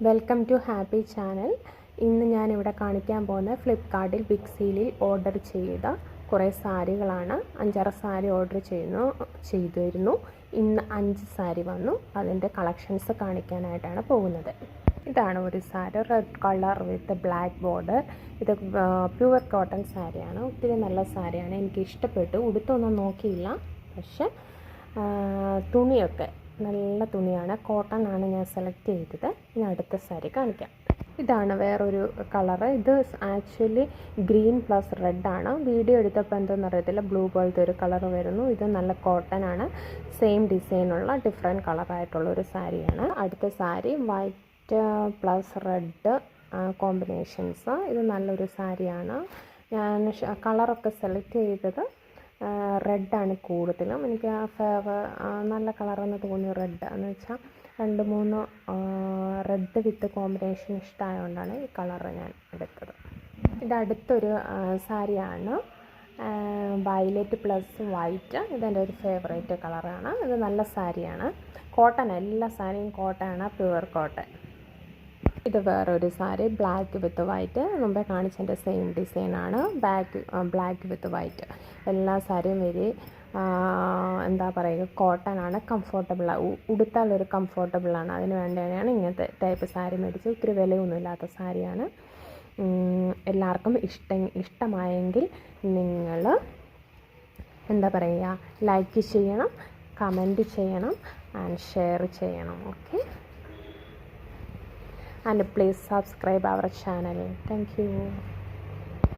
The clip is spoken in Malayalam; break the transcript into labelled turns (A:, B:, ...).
A: Welcome to happy channel. ഇന്ന് ഞാനിവിടെ കാണിക്കാൻ പോകുന്ന ഫ്ലിപ്കാർട്ടിൽ ബിഗ് സീലിൽ ഓർഡർ ചെയ്ത കുറേ സാരികളാണ്. 5-6 സാരി ഓർഡർ ചെയ്തിരുന്നു. ഇന്ന് 5 സാരി വന്നു. അതിൻ്റെ കളക്ഷൻസ് കാണിക്കാനായിട്ടാണ് പോകുന്നത്. ഇതാണ് ഒരു സാരി, റെഡ് കളർ വിത്ത് ബ്ലാക്ക് ബോർഡർ. ഇത് പ്യുവർ കോട്ടൺ സാരിയാണ്. ഒത്തിരി നല്ല സാരിയാണ്, എനിക്ക് ഇഷ്ടപ്പെട്ടു. ഉടുത്തൊന്നും നോക്കിയില്ല, പക്ഷെ തുണിയൊക്കെ നല്ല തുണിയാണ്, കോട്ടൺ ആണ് ഞാൻ സെലക്ട് ചെയ്തത്. ഇനി അടുത്ത സാരി കാണിക്കാം. ഇതാണ് വേറൊരു കളറ്. ഇത് ആക്ച്വലി ഗ്രീൻ പ്ലസ് റെഡ് ആണ്. വീഡിയോ എടുത്തപ്പോൾ എന്തെന്ന് അറിയത്തില്ല, ബ്ലൂ പോലത്തെ ഒരു കളർ വരുന്നു. ഇത് നല്ല കോട്ടൺ ആണ്, സെയിം ഡിസൈനുള്ള ഡിഫറെൻറ്റ് കളറായിട്ടുള്ള ഒരു സാരിയാണ്. അടുത്ത sari white plus red combinations. ഇത് നല്ലൊരു സാരിയാണ്. ഞാൻ കളറൊക്കെ സെലക്ട് ചെയ്തത് റെഡാണ് കൂടുതലും. എനിക്ക് നല്ല കളറെന്ന് തോന്നി റെഡ് എന്ന് വെച്ചാൽ 2-3 റെഡ് വിത്ത് കോമ്പിനേഷൻ ഇഷ്ടമായതുകൊണ്ടാണ് ഈ കളറ് ഞാൻ എടുത്തത്. ഇത് അടുത്തൊരു സാരിയാണ്, വയലറ്റ് പ്ലസ് വൈറ്റ്. ഇതെൻ്റെ ഒരു ഫേവറേറ്റ് കളറാണ്. ഇത് നല്ല സാരിയാണ്, കോട്ടൺ. എല്ലാ സാരിയും കോട്ടൺ, പ്യുവർ കോട്ടൺ. ഇത് വേറൊരു സാരി, ബ്ലാക്ക് വിത്ത് വൈറ്റ്. മുമ്പേ കാണിച്ചതിൻ്റെ സെയിം ഡിസൈനാണ്, ബ്ലാക്ക് വിത്ത് വൈറ്റ്. എല്ലാ സാരിയും എന്താ പറയുക, കോട്ടൺ ആണ്, കംഫർട്ടബിളാണ്, ഉടുത്താലൊരു കംഫർട്ടബിളാണ്. അതിന് വേണ്ടിയാണ് ഇങ്ങനത്തെ ടൈപ്പ് സാരി മേടിച്ചത്. ഒത്തിരി വിലയൊന്നുമില്ലാത്ത സാരിയാണ്. എല്ലാവർക്കും ഇഷ്ടമായെങ്കിൽ നിങ്ങൾ എന്താ പറയുക, ലൈക്ക് ചെയ്യണം, കമൻറ്റ് ചെയ്യണം ആൻഡ് ഷെയർ ചെയ്യണം. Okay, and please subscribe our channel. Thank you.